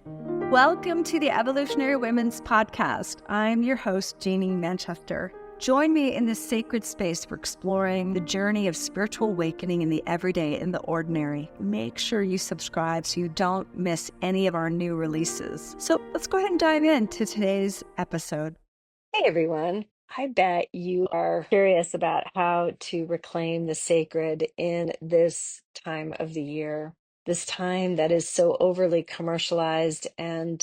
Welcome to the Evolutionary Women's Podcast. I'm your host, Jeanie Manchester. Join me in this sacred space for exploring the journey of spiritual awakening in the everyday and the ordinary. Make sure you subscribe so you don't miss any of our new releases. So let's go ahead and dive into today's episode. Hey everyone. I bet you are curious about how to reclaim the sacred in this time of the year, this time that is so overly commercialized and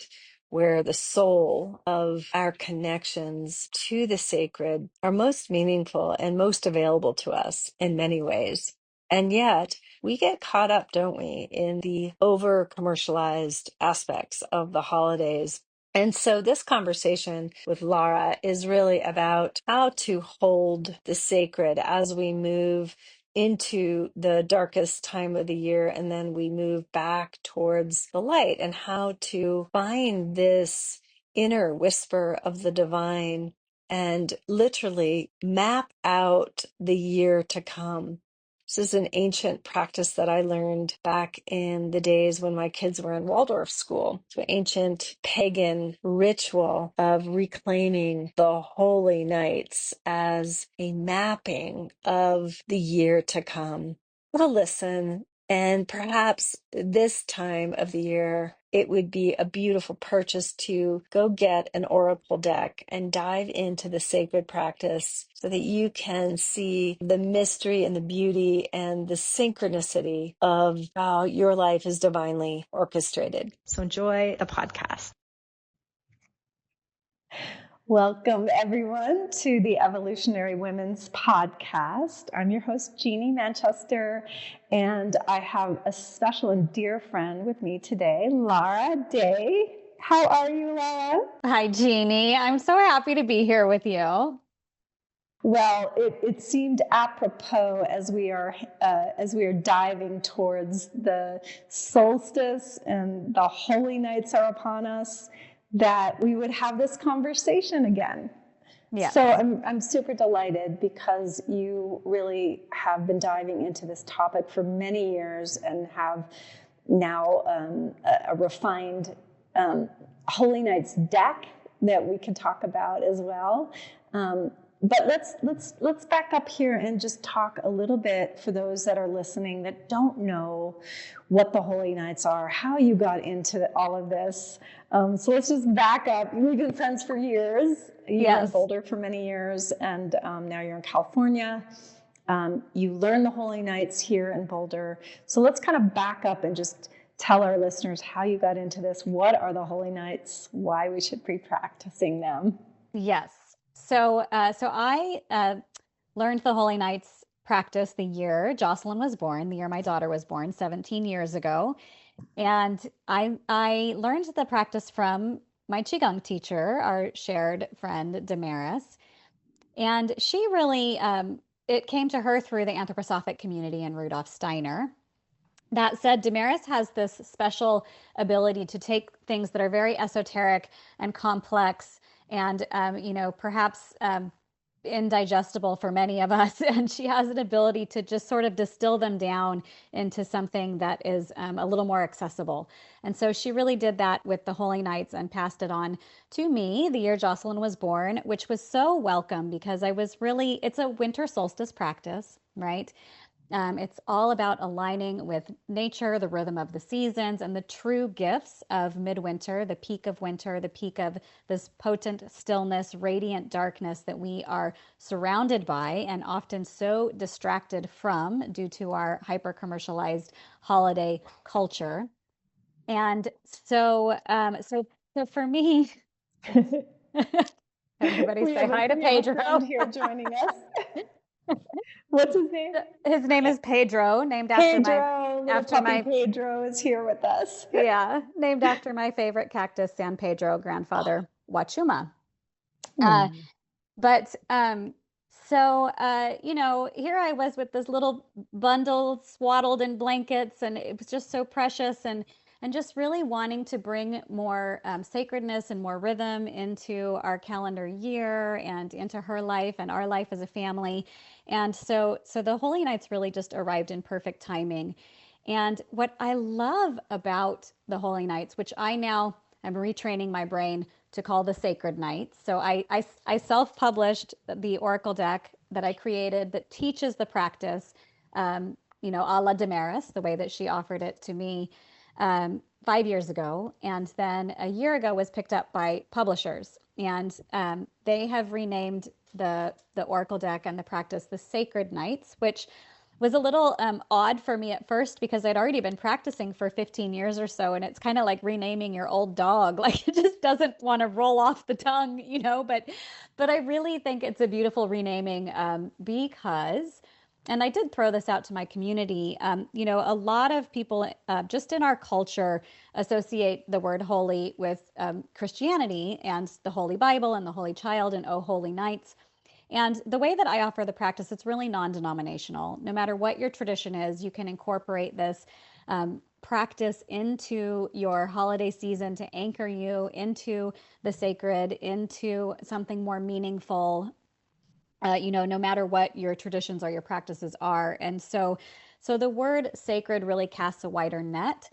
where the soul of our connections to the sacred are most meaningful and most available to us in many ways. And yet, we get caught up, don't we, in the over commercialized aspects of the holidays. And so this conversation with Lara is really about how to hold the sacred as we move into the darkest time of the year, and then we move back towards the light, and how to find this inner whisper of the divine and literally map out the year to come. This is an ancient practice that I learned back in the days when my kids were in Waldorf school. It's an ancient pagan ritual of reclaiming the holy nights as a mapping of the year to come. What a listen. And perhaps this time of the year, it would be a beautiful purchase to go get an oracle deck and dive into the sacred practice so that you can see the mystery and the beauty and the synchronicity of how your life is divinely orchestrated. So enjoy the podcast. Welcome, everyone, to the Evolutionary Women's Podcast. I'm your host, Jeanie Manchester, and I have a special and dear friend with me today, Lara J. How are you, Lara? Hi, Jeanie. I'm so happy to be here with you. Well, it seemed apropos as we are diving towards the solstice and the holy nights are upon us, that we would have this conversation again. Yeah. So I'm super delighted because you really have been diving into this topic for many years and have now a refined Holy Nights deck that we can talk about as well. But let's back up here and just talk a little bit for those that are listening that don't know what the Holy Nights are, how you got into all of this. So let's just back up. We've been friends for years. You were in Boulder for many years, and now you're in California. You learned the Holy Nights here in Boulder. So let's kind of back up and just tell our listeners how you got into this. What are the Holy Nights? Why we should be practicing them? Yes. So I learned the Holy Nights practice the year Jocelyn was born, the year my daughter was born, 17 years ago. And I learned the practice from my Qigong teacher, our shared friend, Damaris. And she really, it came to her through the Anthroposophic community and Rudolf Steiner. That said, Damaris has this special ability to take things that are very esoteric and complex and, perhaps indigestible for many of us. And she has an ability to just sort of distill them down into something that is a little more accessible. And so she really did that with the Holy Nights and passed it on to me the year Jocelyn was born, which was so welcome because it's a winter solstice practice, right? It's all about aligning with nature, the rhythm of the seasons, and the true gifts of midwinter, the peak of winter, the peak of this potent stillness, radiant darkness that we are surrounded by and often so distracted from due to our hyper-commercialized holiday culture. And so for me, everybody say hi to Pedro here joining us. What's his name? His name is Pedro, named after my Pedro is here with us. Yeah, named after my favorite cactus, San Pedro, grandfather Wachuma. Here I was with this little bundle swaddled in blankets, and it was just so precious, and just really wanting to bring more sacredness and more rhythm into our calendar year and into her life and our life as a family. And so the Holy Nights really just arrived in perfect timing. And what I love about the Holy Nights, which I'm retraining my brain to call the Sacred Nights. So I self-published the Oracle deck that I created that teaches the practice, a la Damaris, the way that she offered it to me 5 years ago. And then a year ago was picked up by publishers. And they have renamed the Oracle deck and the practice the Sacred Nights, which was a little odd for me at first because I'd already been practicing for 15 years or so. And it's kind of like renaming your old dog. Like it just doesn't want to roll off the tongue, but I really think it's a beautiful renaming because, and I did throw this out to my community, a lot of people just in our culture associate the word holy with Christianity and the Holy Bible and the Holy Child and Oh Holy Nights. And the way that I offer the practice, it's really non-denominational. No matter what your tradition is, you can incorporate this practice into your holiday season to anchor you into the sacred, into something more meaningful, no matter what your traditions or your practices are. And so the word sacred really casts a wider net.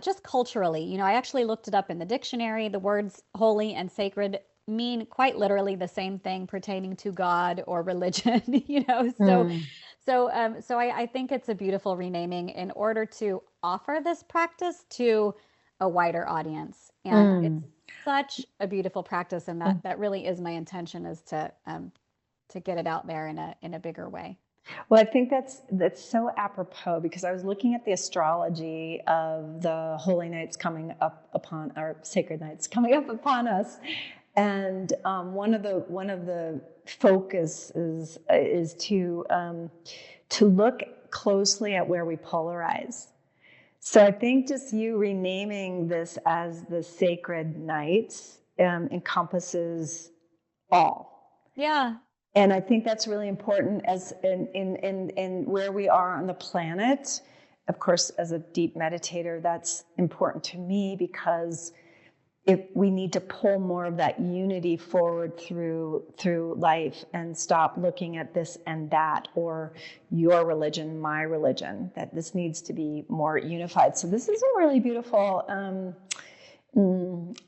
Just culturally, I actually looked it up in the dictionary. The words holy and sacred mean quite literally the same thing pertaining to God or religion, So I think it's a beautiful renaming in order to offer this practice to a wider audience. And it's such a beautiful practice. And that really is my intention, is to get it out there in a bigger way. Well, I think that's so apropos, because I was looking at the astrology of the holy nights coming up upon, our sacred nights coming up upon us, and one of the focus is to look closely at where we polarize. So I think just you renaming this as the sacred nights encompasses all. Yeah. And I think that's really important as in where we are on the planet. Of course, as a deep meditator, that's important to me, because if we need to pull more of that unity forward through life and stop looking at this and that, or your religion, my religion, that this needs to be more unified. So this is a really beautiful,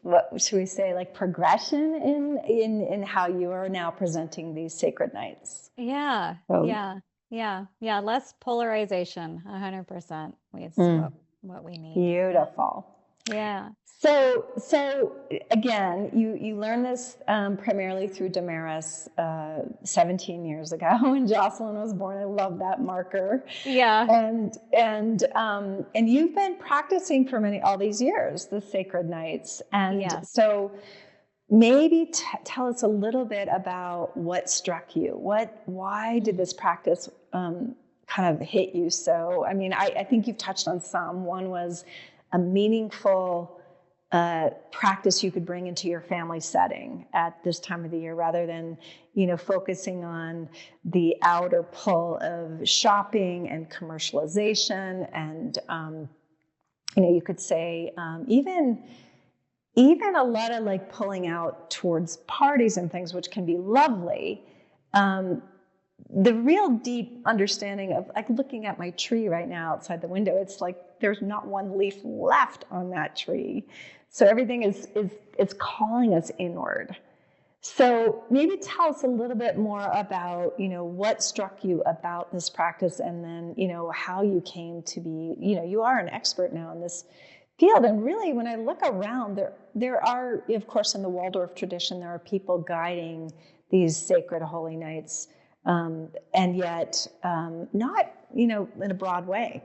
what should we say, like progression in how you are now presenting these sacred nights. Yeah. So, Yeah. Less polarization, 100%. It's what we need. Beautiful. Yeah. So again, you learned this primarily through Damaris 17 years ago when Jocelyn was born. I love that marker. Yeah. And you've been practicing for all these years, the sacred nights. And so maybe tell us a little bit about what struck you. Why did this practice kind of hit you? So, I mean, I think you've touched on some. One was a meaningful practice you could bring into your family setting at this time of the year, rather than, focusing on the outer pull of shopping and commercialization. And, you could say, even a lot of like pulling out towards parties and things, which can be lovely. The real deep understanding of, like, looking at my tree right now outside the window, it's like there's not one leaf left on that tree. So everything is calling us inward. So maybe tell us a little bit more about, what struck you about this practice, and then, how you came to be, you are an expert now in this field. And really, when I look around, there are, of course, in the Waldorf tradition, there are people guiding these sacred holy nights, and yet not, in a broad way.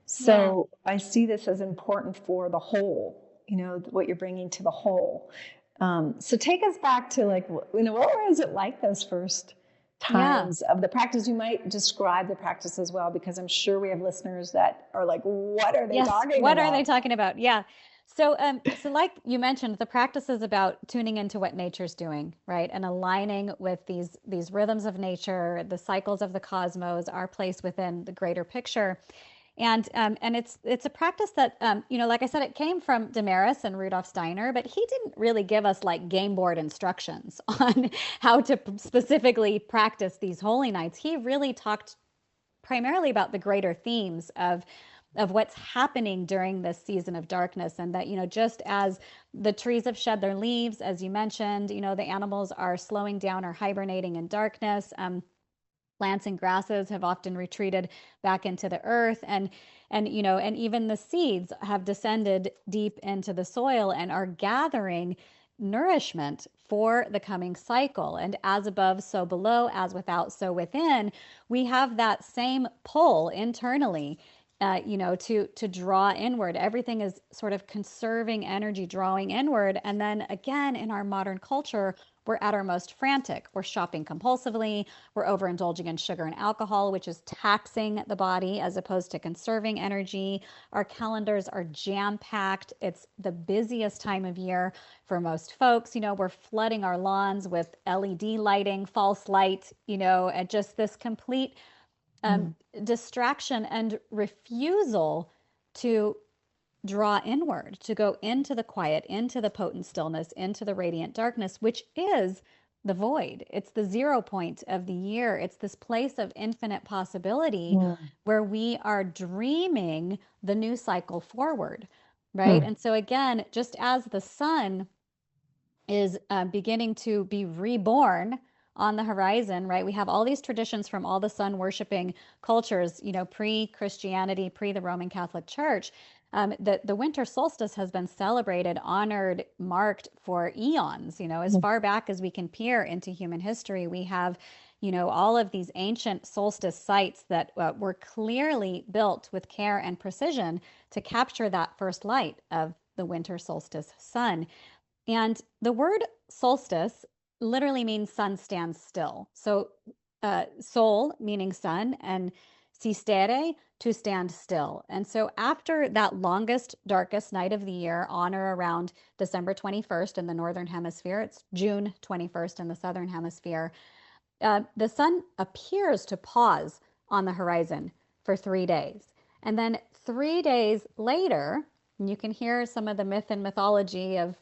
So I see this as important for the whole, what you're bringing to the whole. So take us back to, like, what was it like those first times of the practice? You might describe the practice as well, because I'm sure we have listeners that are like, what are they talking about? What are they talking about? Yeah. So like you mentioned, the practice is about tuning into what nature's doing, right? And aligning with these rhythms of nature, the cycles of the cosmos, our place within the greater picture. And it's a practice that, like I said, it came from Damaris and Rudolf Steiner, but he didn't really give us like game board instructions on how to specifically practice these holy nights. He really talked primarily about the greater themes of what's happening during this season of darkness. And that, just as the trees have shed their leaves, as you mentioned, the animals are slowing down or hibernating in darkness. Plants and grasses have often retreated back into the earth, and even the seeds have descended deep into the soil and are gathering nourishment for the coming cycle. And as above, so below, as without, so within, we have that same pull internally, to draw inward. Everything is sort of conserving energy, drawing inward. And then again, in our modern culture, we're at our most frantic. We're shopping compulsively. We're overindulging in sugar and alcohol, which is taxing the body as opposed to conserving energy. Our calendars are jam-packed. It's the busiest time of year for most folks. We're flooding our lawns with LED lighting, false light, and just this complete distraction and refusal to draw inward, to go into the quiet, into the potent stillness, into the radiant darkness, which is the void. It's the 0 point of the year. It's this place of infinite possibility where we are dreaming the new cycle forward, right? And so again, just as the sun is beginning to be reborn on the horizon, right? We have all these traditions from all the sun worshiping cultures, pre-Christianity, pre the Roman Catholic Church. The winter solstice has been celebrated, honored, marked for eons, as far back as we can peer into human history. We have, all of these ancient solstice sites that were clearly built with care and precision to capture that first light of the winter solstice sun. And the word solstice literally means sun stands still. So sol meaning sun, and sistere, to stand still. And so after that longest, darkest night of the year, on or around December 21st in the Northern Hemisphere, it's June 21st in the Southern Hemisphere, the sun appears to pause on the horizon for 3 days. And then 3 days later, and you can hear some of the myth and mythology of,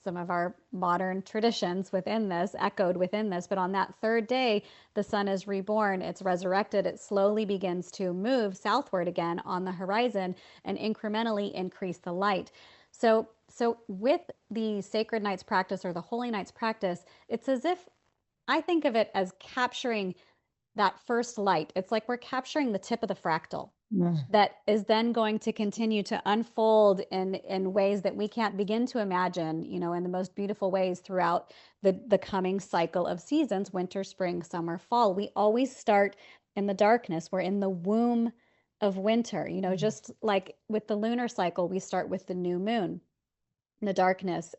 some of our modern traditions within this, echoed within this. But on that third day, the sun is reborn, it's resurrected, it slowly begins to move southward again on the horizon and incrementally increase the light. So with the Sacred Nights practice or the Holy Nights practice, it's as if I think of it as capturing that first light. It's like we're capturing the tip of the fractal. That is then going to continue to unfold in ways that we can't begin to imagine, in the most beautiful ways throughout the coming cycle of seasons, winter, spring, summer, fall. We always start in the darkness. We're in the womb of winter, just like with the lunar cycle, we start with the new moon, the darkness.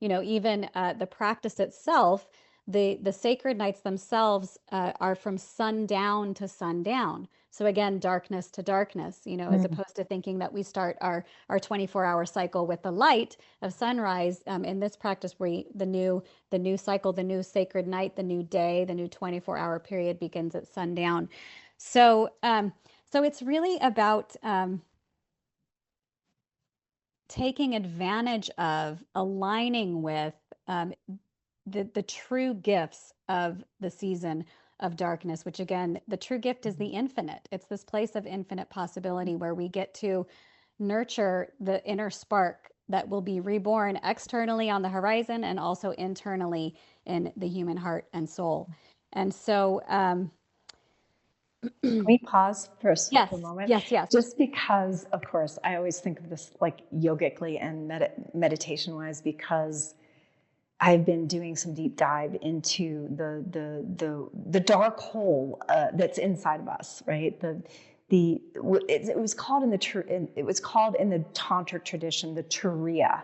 Even the practice itself, the sacred nights themselves are from sundown to sundown. So again, darkness to darkness, as opposed to thinking that we start our 24-hour cycle with the light of sunrise. In this practice, the new cycle, the new sacred night, the new day, the new 24-hour period begins at sundown. So it's really about taking advantage of, aligning with the true gifts of the season of darkness, which again, the true gift is the infinite. It's this place of infinite possibility where we get to nurture the inner spark that will be reborn externally on the horizon and also internally in the human heart and soul. And so can we pause for a moment? Yes. Just because, of course, I always think of this like yogically and meditation-wise, because I've been doing some deep dive into the dark hole that's inside of us, right? It was called in the tantric tradition the turiya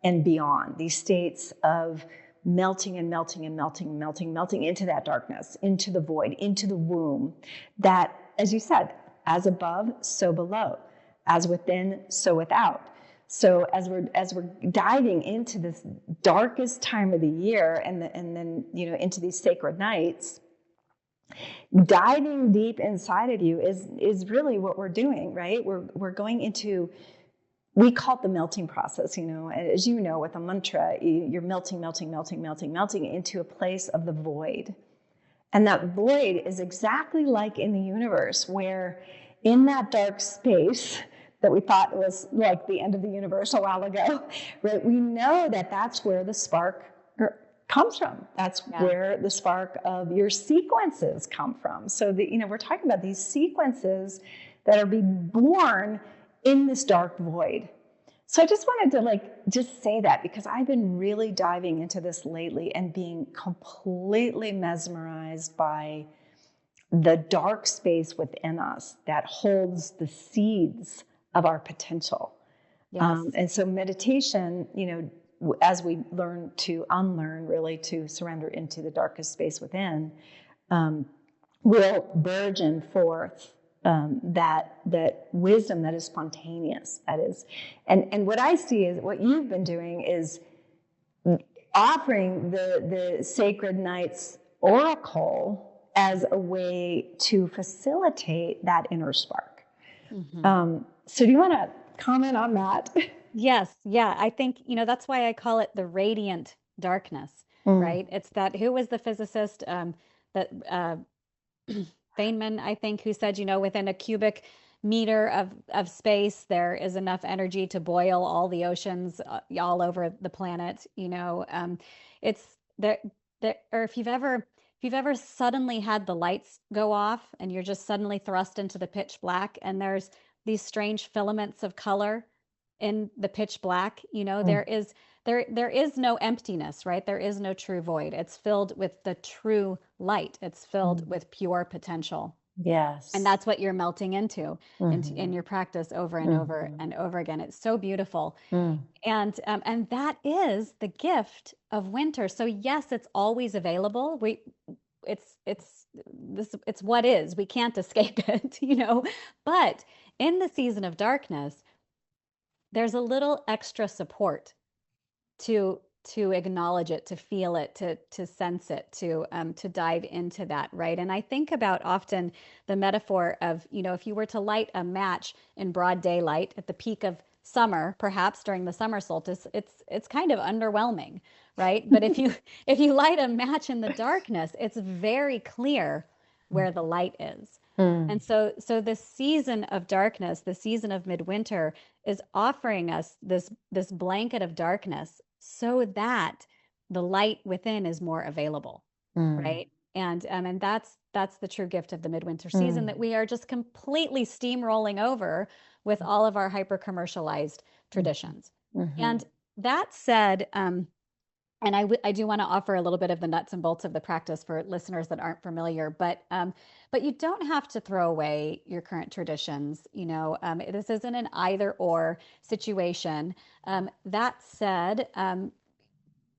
and beyond, these states of melting and melting and melting and melting, melting into that darkness, into the void, into the womb. That, as you said, as above, so below, as within, so without. So as we're diving into this darkest time of the year, and then into these sacred nights, diving deep inside of you is really what we're doing, right? We're going into, we call it the melting process, as you know, with a mantra, you're melting into a place of the void. And that void is exactly like in the universe, where in that dark space that we thought was like the end of the universe a while ago, right? We know that that's where the spark comes from. That's where the spark of your sequences come from. So we're talking about these sequences that are being born in this dark void. So I just wanted to just say that, because I've been really diving into this lately and being completely mesmerized by the dark space within us that holds the seeds of our potential. Yes. And so meditation, as we learn to unlearn, really to surrender into the darkest space within, will burgeon forth that wisdom that is spontaneous. That is, and what I see is what you've been doing is offering the Sacred Nights Oracle as a way to facilitate that inner spark. Mm-hmm. So do you want to comment on that? Yes. Yeah. I think, that's why I call it the radiant darkness, right? It's that, who was the physicist that Feynman, I think, who said, within a cubic meter of space, there is enough energy to boil all the oceans all over the planet. It's there, or if you've ever suddenly had the lights go off and you're just suddenly thrust into the pitch black, and there's these strange filaments of color in the pitch black, there is no emptiness, right? There is no true void. It's filled with the true light. It's filled with pure potential. Yes. And that's what you're melting into in your practice over and over and over again. It's so beautiful. And that is the gift of winter. So yes, it's always available. It's what is. We can't escape it, But in the season of darkness, there's a little extra support to acknowledge it, to feel it, to sense it, to dive into that, right? And I think about often the metaphor of, if you were to light a match in broad daylight at the peak of summer, perhaps during the summer solstice, it's kind of underwhelming, right? But if you light a match in the darkness, it's very clear where the light is. And so the season of darkness, the season of midwinter, is offering us this blanket of darkness so that the light within is more available, right? And that's the true gift of the midwinter season that we are just completely steamrolling over with all of our hyper commercialized traditions. And that said, and I do want to offer a little bit of the nuts and bolts of the practice for listeners that aren't familiar, but you don't have to throw away your current traditions. This isn't an either or situation. That said,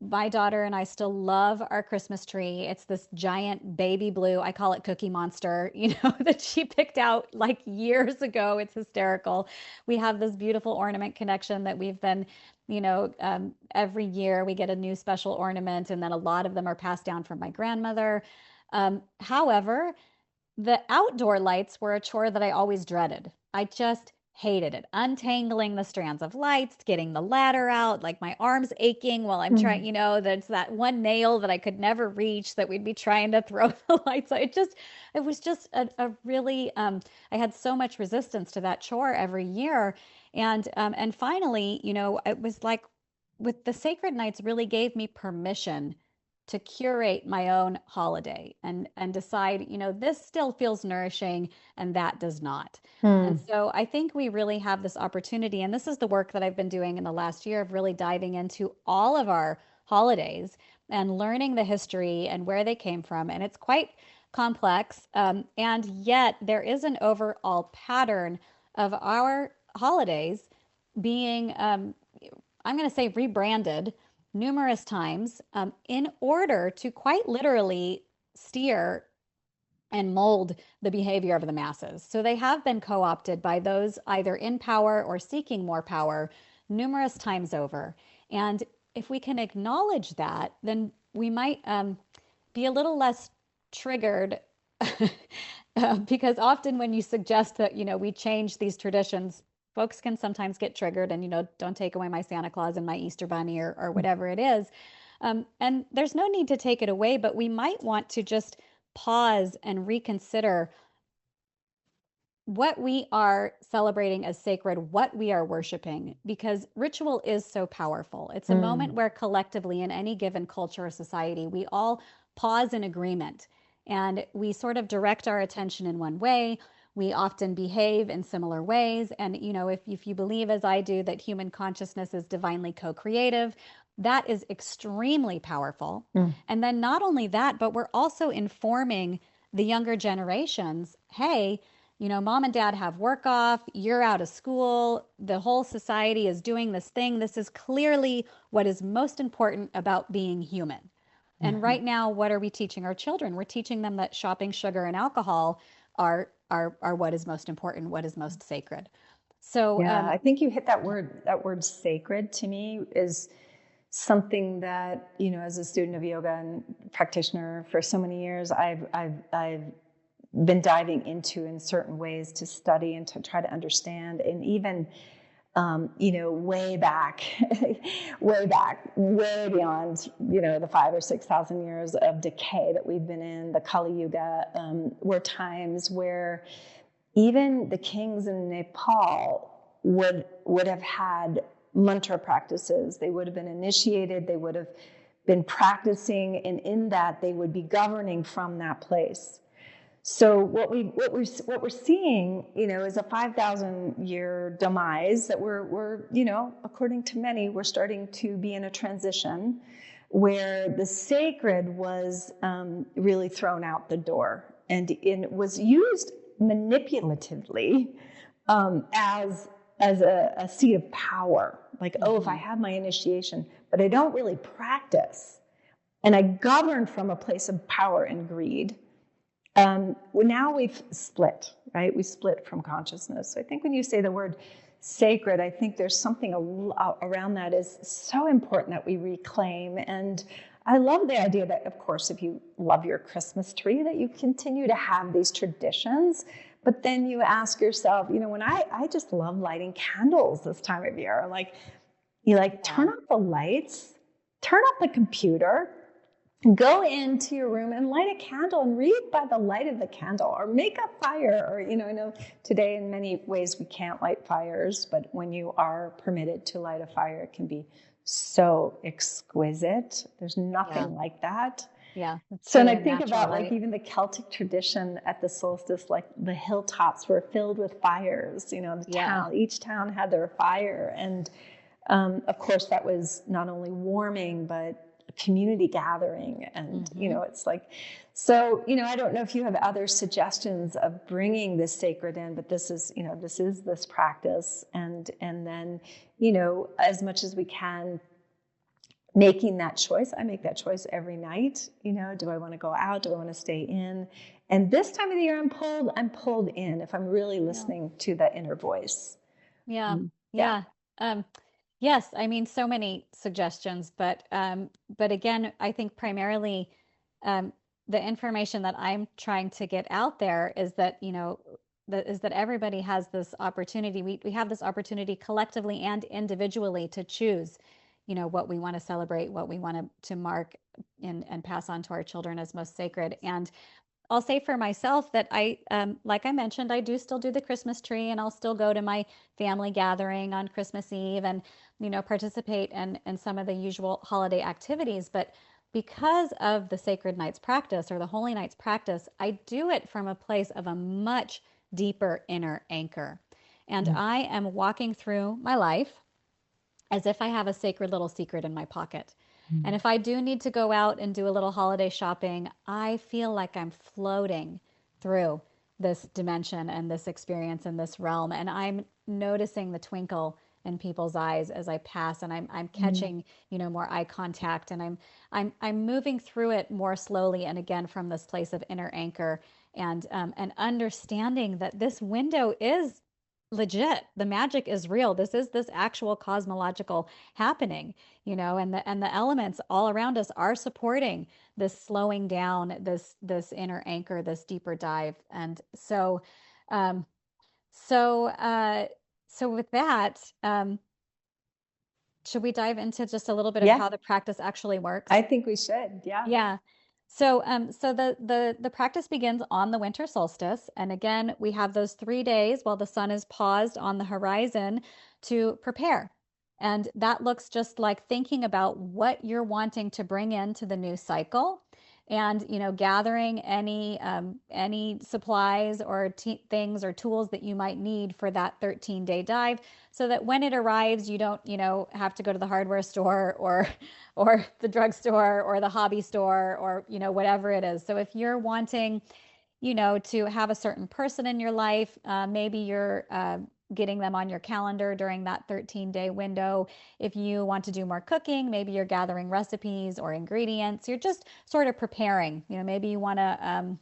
my daughter and I still love our Christmas tree. It's this giant baby blue, I call it Cookie Monster, that she picked out like years ago. It's hysterical. We have this beautiful ornament connection that we've been, every year we get a new special ornament, and then a lot of them are passed down from my grandmother. However, the outdoor lights were a chore that I always dreaded. I just hated it. Untangling the strands of lights, getting the ladder out, like my arms aching while I'm trying, there's that one nail that I could never reach that we'd be trying to throw the lights out. It was just a really, I had so much resistance to that chore every year. And finally, it was like with the Sacred Nights really gave me permission to curate my own holiday and decide, this still feels nourishing and that does not. And so I think we really have this opportunity, and this is the work that I've been doing in the last year of really diving into all of our holidays and learning the history and where they came from. And it's quite complex. And yet there is an overall pattern of our holidays being, I'm going to say, rebranded numerous times in order to quite literally steer and mold the behavior of the masses. So they have been co-opted by those either in power or seeking more power numerous times over. And if we can acknowledge that, then we might be a little less triggered because often when you suggest that, we change these traditions, folks can sometimes get triggered and, don't take away my Santa Claus and my Easter Bunny or whatever it is. And there's no need to take it away, but we might want to just pause and reconsider what we are celebrating as sacred, what we are worshiping, because ritual is so powerful. It's a moment where collectively in any given culture or society, we all pause in agreement and we sort of direct our attention in one way. We often behave in similar ways. And, if you believe, as I do, that human consciousness is divinely co-creative, that is extremely powerful. And then not only that, but we're also informing the younger generations, hey, mom and dad have work off, you're out of school, the whole society is doing this thing. This is clearly what is most important about being human. And right now, what are we teaching our children? We're teaching them that shopping, sugar, and alcohol are what is most important, what is most sacred. So yeah, I think you hit that word. That word sacred to me is something that, as a student of yoga and practitioner for so many years, I've been diving into in certain ways to study and to try to understand. And even way back, way beyond, the 5,000 or 6,000 years of decay that we've been in, the Kali Yuga, were times where even the kings in Nepal would have had mantra practices. They would have been initiated. They would have been practicing, and in that they would be governing from that place. So what we're seeing, is a 5,000-year demise that we're according to many, we're starting to be in a transition where the sacred was really thrown out the door, and it was used manipulatively as a seat of power. Like, if I have my initiation, but I don't really practice, and I govern from a place of power and greed. Well, now we've split, right? We split from consciousness. So I think when you say the word sacred, I think there's something around that is so important that we reclaim. And I love the idea that, of course, if you love your Christmas tree, that you continue to have these traditions. But then you ask yourself, when I just love lighting candles this time of year. Like, turn off the lights, turn off the computer, go into your room and light a candle and read by the light of the candle, or make a fire. Or, I know today in many ways we can't light fires, but when you are permitted to light a fire, it can be so exquisite. There's nothing like that. Yeah. So, and I think about like even the Celtic tradition at the solstice, like the hilltops were filled with fires, town, each town had their fire. And of course that was not only warming, but community gathering. And, it's like, so, I don't know if you have other suggestions of bringing this sacred in, but this is this practice. And then, as much as we can, making that choice. I make that choice every night. Do I want to go out? Do I want to stay in? And this time of the year, I'm pulled in if I'm really listening to that inner voice. Yeah. Yes, I mean, so many suggestions, but again, I think primarily the information that I'm trying to get out there is that, that everybody has this opportunity. We have this opportunity collectively and individually to choose, what we want to celebrate, what we want to mark and pass on to our children as most sacred. And I'll say for myself that like I mentioned, I do still do the Christmas tree, and I'll still go to my family gathering on Christmas Eve and, participate in some of the usual holiday activities. But because of the Sacred Nights practice or the Holy Nights practice, I do it from a place of a much deeper inner anchor. And I am walking through my life as if I have a sacred little secret in my pocket. And if I do need to go out and do a little holiday shopping, I feel like I'm floating through this dimension and this experience in this realm. And I'm noticing the twinkle in people's eyes as I pass, and I'm catching, more eye contact, and I'm moving through it more slowly. And again, from this place of inner anchor and understanding that this window is legit. The magic is real. This is this actual cosmological happening, and the elements all around us are supporting this slowing down, this inner anchor, this deeper dive. And so with that, should we dive into just a little bit of how the practice actually works? I think we should. Yeah. Yeah. So the practice begins on the winter solstice, and again, we have those 3 days while the sun is paused on the horizon to prepare. And that looks just like thinking about what you're wanting to bring into the new cycle, and gathering any supplies or things or tools that you might need for that 13-day dive, so that when it arrives, you don't have to go to the hardware store or the drugstore or the hobby store or whatever it is. So if you're wanting to have a certain person in your life, maybe you're getting them on your calendar during that 13-day window. If you want to do more cooking, maybe you're gathering recipes or ingredients. You're just sort of preparing. Maybe you want to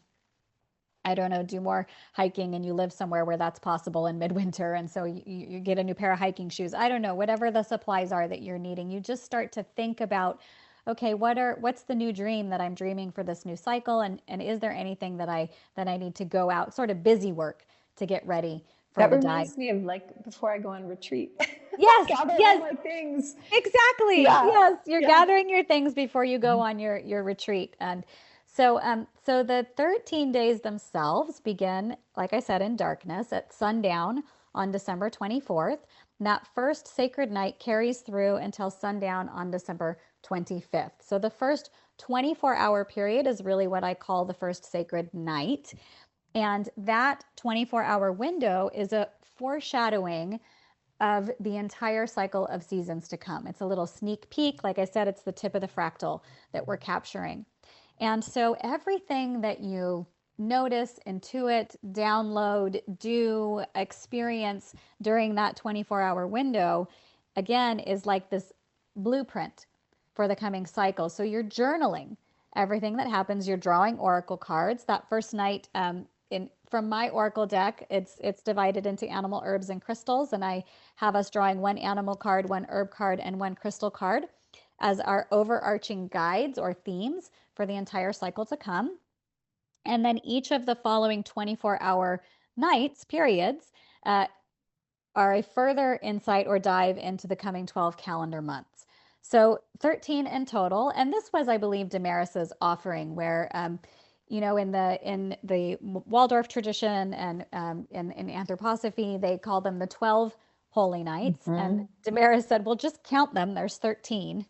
I don't know, do more hiking, and you live somewhere where that's possible in midwinter. And so you get a new pair of hiking shoes. I don't know, whatever the supplies are that you're needing, you just start to think about, okay, what's the new dream that I'm dreaming for this new cycle? And is there anything that I need to go out, sort of busy work to get ready for That the dive? reminds me of like before I go on retreat. Yes, Gather yes, all my things. exactly. Yeah. Yes, you're Yeah. gathering your things before you go on your retreat. And so the 13 days themselves begin, like I said, in darkness at sundown on December 24th. And that first sacred night carries through until sundown on December 25th. So the first 24-hour period is really what I call the first sacred night. And that 24-hour window is a foreshadowing of the entire cycle of seasons to come. It's a little sneak peek. Like I said, it's the tip of the fractal that we're capturing. And so everything that you notice, intuit, download, do, experience during that 24-hour window, again, is like this blueprint for the coming cycle. So you're journaling everything that happens. You're drawing oracle cards. That first night, from my oracle deck, it's divided into animal, herbs, and crystals, and I have us drawing one animal card, one herb card, and one crystal card as our overarching guides or themes for the entire cycle to come. And then each of the following 24-hour nights, periods, are a further insight or dive into the coming 12 calendar months. So 13 in total. And this was, I believe, Damaris's offering, where in the Waldorf tradition and in anthroposophy, they call them the 12 holy nights. Mm-hmm. And Damaris said, well, just count them. There's 13,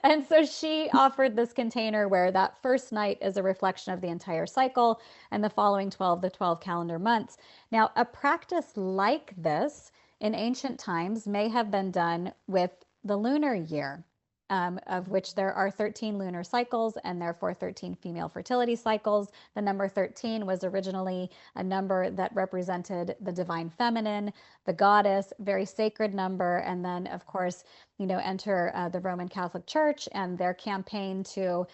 and so she offered this container where that first night is a reflection of the entire cycle, and the following 12, the 12 calendar months. Now, a practice like this in ancient times may have been done with the lunar year, of which there are 13 lunar cycles and therefore 13 female fertility cycles. The number 13 was originally a number that represented the divine feminine, the goddess, very sacred number. And then, of course, enter the Roman Catholic Church and their campaign to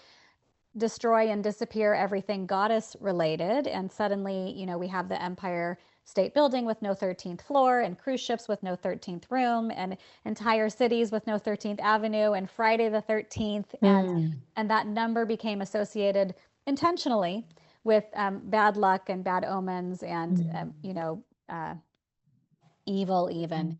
destroy and disappear everything goddess related. And suddenly, we have the Empire State Building with no 13th floor, and cruise ships with no 13th room, and entire cities with no 13th Avenue, and Friday the 13th. And that number became associated intentionally with bad luck and bad omens and, evil even.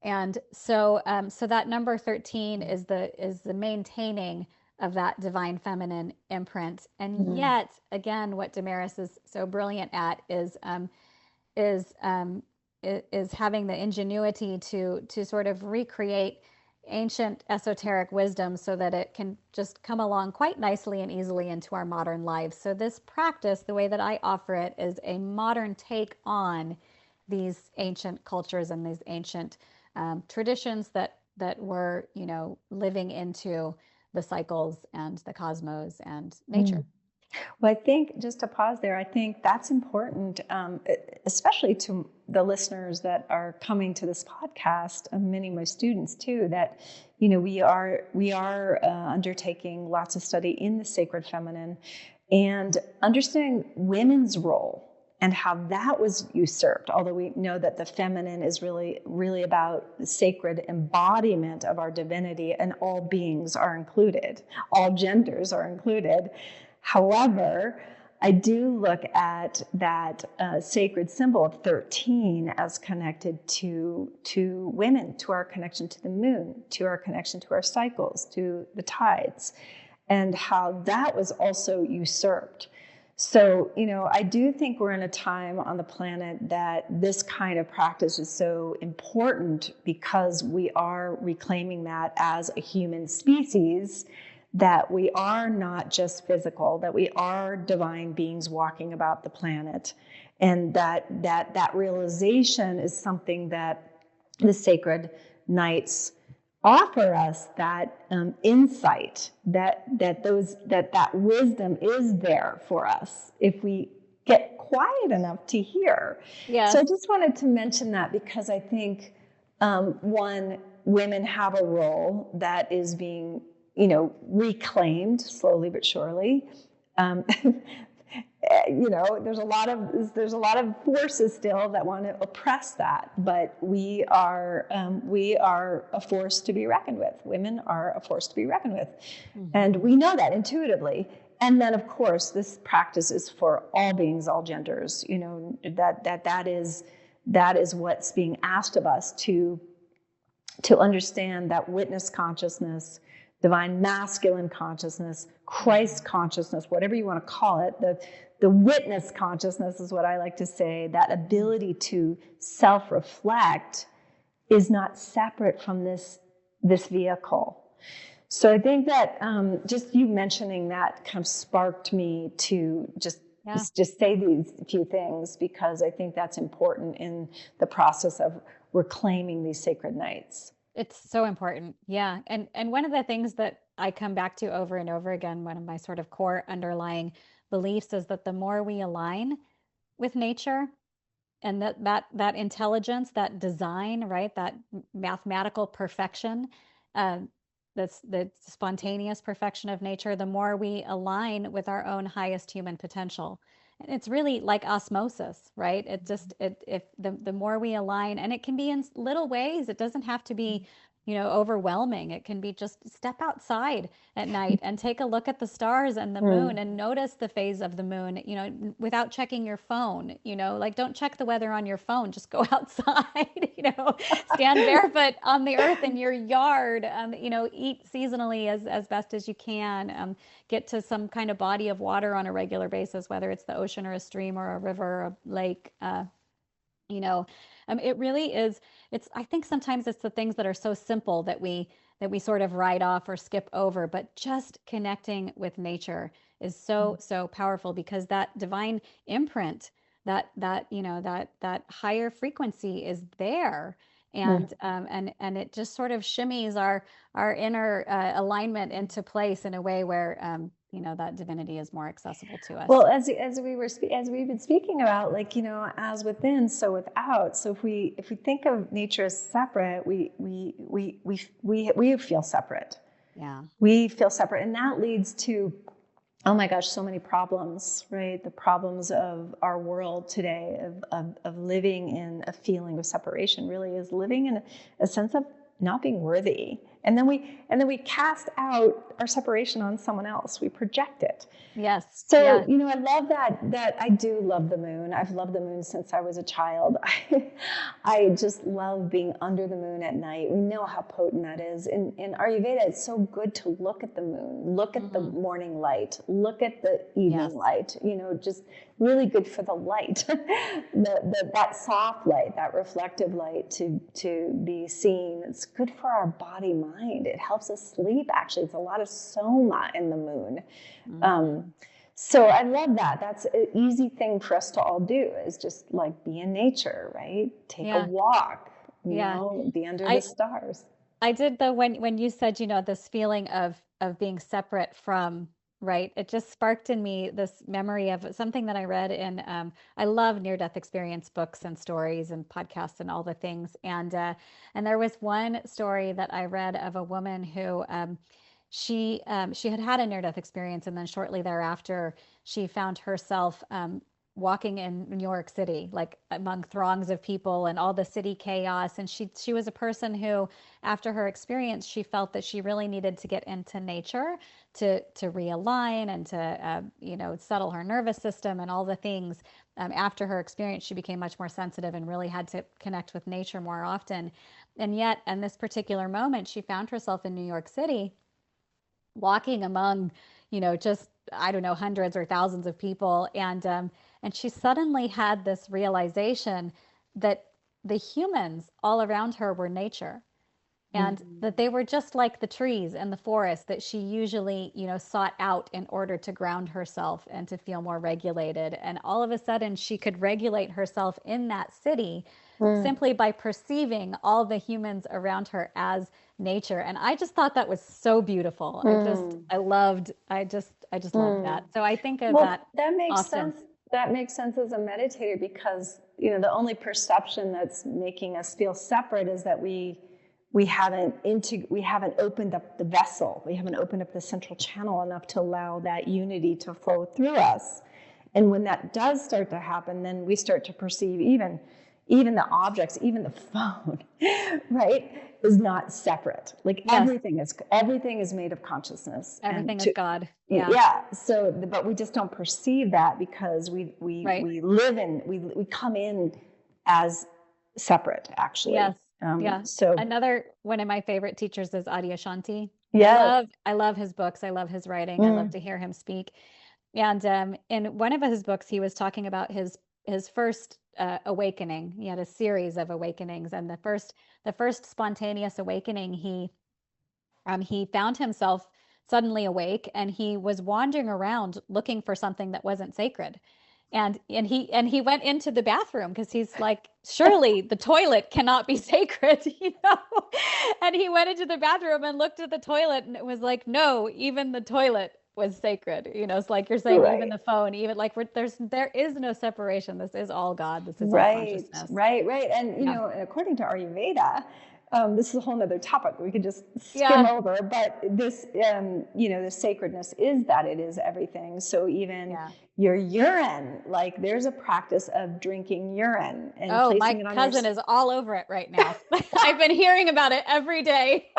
And so that number 13 is the maintaining of that divine feminine imprint. And yet, again, what Damaris is so brilliant at is having the ingenuity to sort of recreate ancient esoteric wisdom so that it can just come along quite nicely and easily into our modern lives. So this practice, the way that I offer it, is a modern take on these ancient cultures and these ancient traditions that were, living into the cycles and the cosmos and nature. Well, I think, just to pause there, I think that's important, especially to the listeners that are coming to this podcast, many of my students too, that, we are undertaking lots of study in the sacred feminine and understanding women's role and how that was usurped. Although we know that the feminine is really, really about the sacred embodiment of our divinity, and all beings are included, all genders are included. However, I do look at that sacred symbol of 13 as connected to women, to our connection to the moon, to our connection to our cycles, to the tides. and how that was also usurped. So, I do think we're in a time on the planet that this kind of practice is so important because we are reclaiming that as a human species, that we are not just physical, that we are divine beings walking about the planet. And that realization is something that the sacred nights offer us, that insight, that wisdom is there for us if we get quiet enough to hear. Yeah. So I just wanted to mention that because I think, one, women have a role that is being, reclaimed slowly but surely. There's a lot of forces still that want to oppress that, but we are a force to be reckoned with. Women are a force to be reckoned with, and we know that intuitively. And then, of course, this practice is for all beings, all genders. That is what's being asked of us to understand, that witness consciousness, divine masculine consciousness, Christ consciousness, whatever you want to call it. The witness consciousness is what I like to say. That ability to self-reflect is not separate from this vehicle. So I think that just you mentioning that kind of sparked me to just say these few things, because I think that's important in the process of reclaiming these sacred nights. It's so important. Yeah. And one of the things that I come back to over and over again, one of my sort of core underlying beliefs, is that the more we align with nature, and that intelligence, that design, right, that mathematical perfection, that's the spontaneous perfection of nature, the more we align with our own highest human potential. And it's really like osmosis, right? If the more we align, and it can be in little ways, it doesn't have to be, overwhelming. It can be just step outside at night and take a look at the stars and the moon and notice the phase of the moon, without checking your phone, like don't check the weather on your phone, just go outside, stand barefoot on the earth in your yard, eat seasonally as best as you can, get to some kind of body of water on a regular basis, whether it's the ocean or a stream or a river or a lake. It really is. I think sometimes it's the things that are so simple that we sort of write off or skip over, but just connecting with nature is so powerful, because that divine imprint, that higher frequency is there. And it just sort of shimmies our inner alignment into place in a way where that divinity is more accessible to us. Well, as we've been speaking about, as within, so without. So if we think of nature as separate, we feel separate. Yeah, we feel separate, and that leads to, oh my gosh, so many problems, right? The problems of our world today, of living in a feeling of separation, really is living in a sense of not being worthy. And then we cast out our separation on someone else. We project it. Yes. So, yeah. I love that I do love the moon. I've loved the moon since I was a child. I just love being under the moon at night. We know how potent that is. In Ayurveda, it's so good to look at the moon, look at the morning light, look at the evening light, just really good for the light, that soft light, that reflective light to be seen. It's good for our body mind. It helps us sleep, actually. It's a lot of soma in the moon. So I love that. That's an easy thing for us to all do, is just be in nature, right? Take a walk, be under the stars. I did, though, when you said, this feeling of being separate from, right? It just sparked in me this memory of something that I read in, I love near-death experience books and stories and podcasts and all the things. And there was one story that I read of a woman who, she had a near-death experience, and then shortly thereafter, she found herself walking in New York City, like among throngs of people and all the city chaos. And she was a person who, after her experience, she felt that she really needed to get into nature to realign and to settle her nervous system and all the things. After her experience, she became much more sensitive and really had to connect with nature more often. And yet, in this particular moment, she found herself in New York City. walking among, just, I don't know, hundreds or thousands of people. And she suddenly had this realization that the humans all around her were nature, and that they were just like the trees and the forest that she usually, sought out in order to ground herself and to feel more regulated. And all of a sudden, she could regulate herself in that city simply by perceiving all the humans around her as nature. And I just thought that was so beautiful. I just loved that. So I think of that that makes often. sense. That makes sense as a meditator, because the only perception that's making us feel separate is that we haven't opened up the vessel. We haven't opened up the central channel enough to allow that unity to flow through us. And when that does start to happen, then we start to perceive even the objects, even the phone, right, is not separate. Like Yes. everything is made of consciousness. Everything is God. Yeah. Yeah. So, but we just don't perceive that because we Right. we come in as separate, actually. Yes. Yeah. So Another one of my favorite teachers is Adyashanti. yeah. I love his books. I love his writing. I love to hear him speak. And in one of his books, he was talking about his first awakening. He had a series of awakenings, and the first spontaneous awakening, he found himself suddenly awake, and he was wandering around looking for something that wasn't sacred. And he went into the bathroom because he's like, surely the toilet cannot be sacred, And he went into the bathroom and looked at the toilet, and it was like, no, even the toilet was sacred. It's like you're saying, even the phone, even like there is no separation. This is all God. This is all consciousness. Right. And according to Ayurveda, this is a whole nother topic we could just skim over, but this, the sacredness is that it is everything. So even your urine, like there's a practice of drinking urine and my placing it on cousin is all over it right now. I've been hearing about it every day.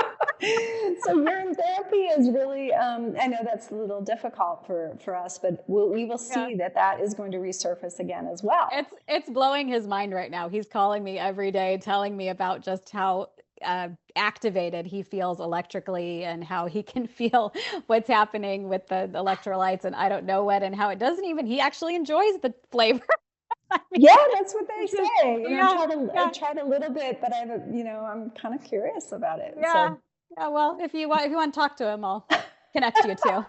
So urine therapy is really, I know that's a little difficult for us, but we will see that is going to resurface again as well. It's blowing his mind right now. He's calling me every day, telling me about just how activated he feels electrically and how he can feel what's happening with the electrolytes and I don't know what, and how it doesn't even, he actually enjoys the flavor. Yeah, that's what they say. I tried a little bit, but I'm kind of curious about it. Yeah. So. Yeah. Well, if you want to talk to him, I'll connect you too.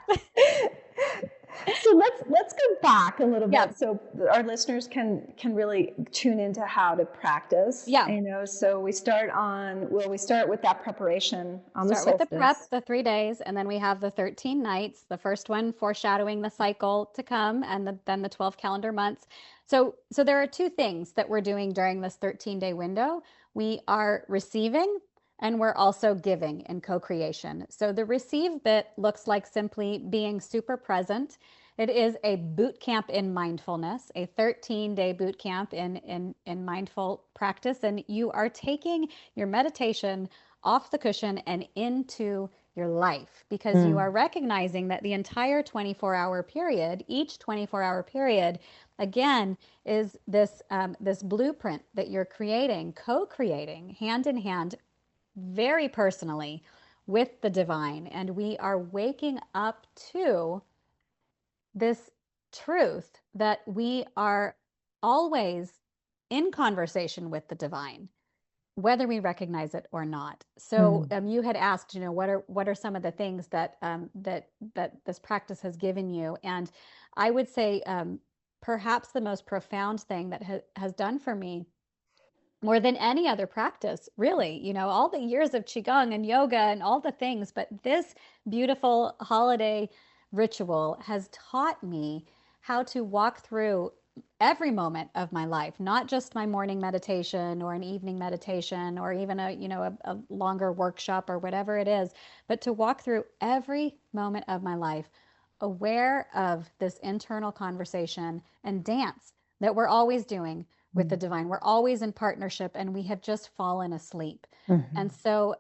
So let's go back a little bit so our listeners can really tune into how to practice. Yeah. So we start with that preparation on the solstice. Start with the prep, the 3 days, and then we have the 13 nights, the first one foreshadowing the cycle to come, and then the 12 calendar months. So there are two things that we're doing during this 13-day window. We are receiving, and we're also giving in co-creation. So the receive bit looks like simply being super present. It is a boot camp in mindfulness, a 13-day boot camp in mindful practice. And you are taking your meditation off the cushion and into your life, because you are recognizing that the entire 24-hour period, each 24-hour period, again, is this blueprint that you're creating, co-creating, hand in hand, very personally with the divine. And we are waking up to this truth that we are always in conversation with the divine, whether we recognize it or not. So you had asked, what are some of the things that this practice has given you? And I would say perhaps the most profound thing that has done for me, more than any other practice, really, all the years of Qigong and yoga and all the things, but this beautiful holiday ritual has taught me how to walk through every moment of my life, not just my morning meditation or an evening meditation or even a longer workshop or whatever it is, but to walk through every moment of my life aware of this internal conversation and dance that we're always doing with the divine. We're always in partnership, and we have just fallen asleep. And so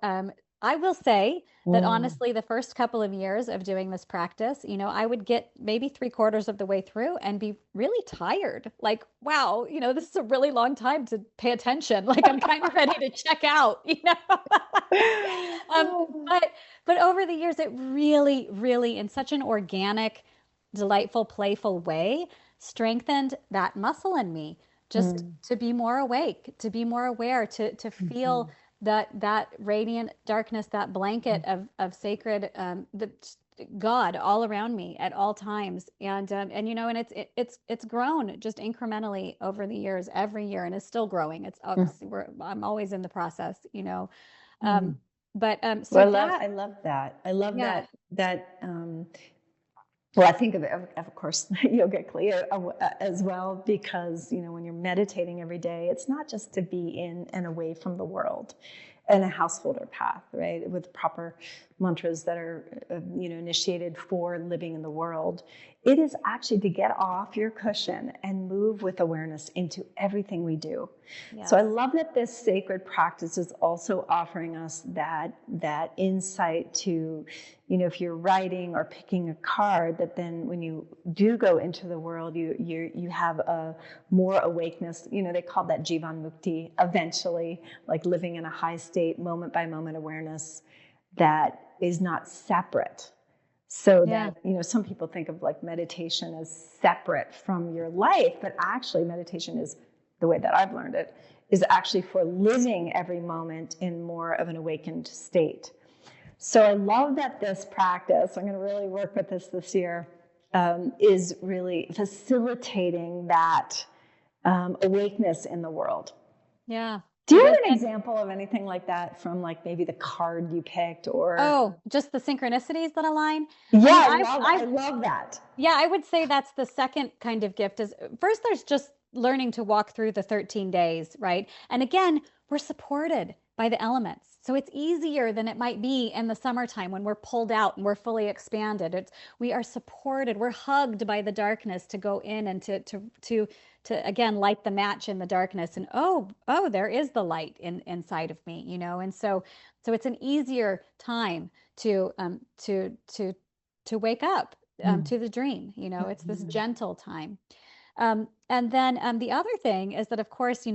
I will say that Mm. honestly, the first couple of years of doing this practice, I would get maybe 3/4 of the way through and be really tired. Like, wow, this is a really long time to pay attention. Like, I'm kind of ready to check out. Um, but over the years, it really, really, in such an organic, delightful, playful way, strengthened that muscle in me just Mm. to be more awake, to be more aware, to feel Mhm. that radiant darkness, that blanket of sacred the God all around me at all times, and it's grown just incrementally over the years, every year, and is still growing. It's Mm. I'm always in the process. Mm. Um, but so Well, that, I love that. I love yeah, that. Well, I think of course, yoga clear as well, because, when you're meditating every day, it's not just to be in and away from the world and a householder path, right? With proper mantras that are, initiated for living in the world. It is actually to get off your cushion and move with awareness into everything we do. So I yes, love that this sacred practice is also offering us that insight to, if you're writing or picking a card, that then when you do go into the world, you have a more awakeness. They call that Jivan Mukti eventually, like living in a high state, moment by moment awareness that is not separate. So yeah, that, some people think of like meditation as separate from your life, but actually meditation is, the way that I've learned it, is actually for living every moment in more of an awakened state. So I love that this practice, I'm going to really work with this year, is really facilitating that awakeness in the world. yeah. Do you have an And example of anything like that from like maybe the card you picked or? oh, just the synchronicities that align. I Yeah, mean, I love that. yeah, I would say that's the second kind of gift. Is first, there's just learning to walk through the 13 days, right? And again, we're supported by the elements. So it's easier than it might be in the summertime when we're pulled out and we're fully expanded. We are supported, we're hugged by the darkness to go in and to again light the match in the darkness. And oh, there is the light inside of me. And so it's an easier time to to wake up to the dream. It's this gentle time. And then the other thing is that, of course,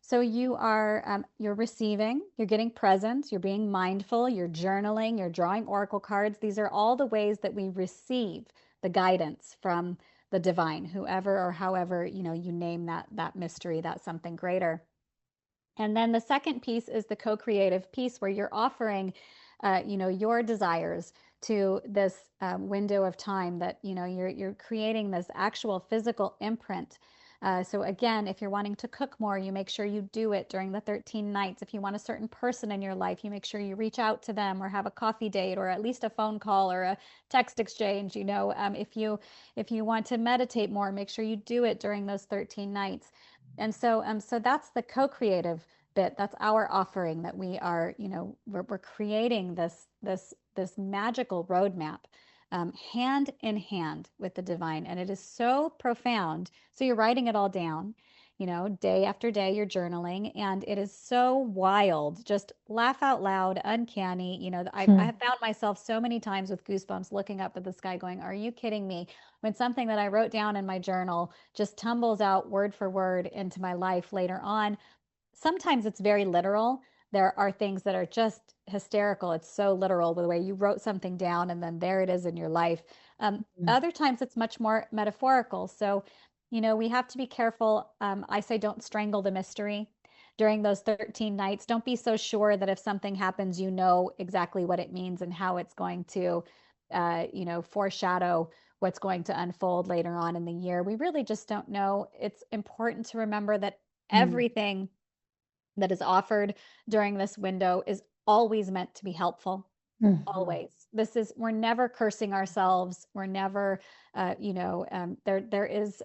so you're receiving, you're getting present, you're being mindful, you're journaling, you're drawing oracle cards. These are all the ways that we receive the guidance from the divine, whoever or however, you name that mystery, that something greater. And then the second piece is the co-creative piece where you're offering, your desires to this window of time that, you're creating this actual physical imprint. So again, if you're wanting to cook more, you make sure you do it during the 13 nights. If you want a certain person in your life, you make sure you reach out to them or have a coffee date or at least a phone call or a text exchange. If you want to meditate more, make sure you do it during those 13 nights. And so that's the co-creative bit. That's our offering that we are, we're creating this magical roadmap, hand in hand with the divine. And it is so profound. So you're writing it all down, day after day, you're journaling, and it is so wild, just laugh out loud, uncanny. I Hmm. have found myself so many times with goosebumps looking up at the sky going, are you kidding me? When something that I wrote down in my journal just tumbles out word for word into my life later on. Sometimes it's very literal. There are things that are just hysterical. It's so literal the way you wrote something down and then there it is in your life. Other times it's much more metaphorical. So, we have to be careful. I say don't strangle the mystery during those 13 nights. Don't be so sure that if something happens, you know exactly what it means and how it's going to, foreshadow what's going to unfold later on in the year. We really just don't know. It's important to remember that Hmm. everything that is offered during this window is always meant to be helpful. Hmm. Always. We're never cursing ourselves. We're never, there is,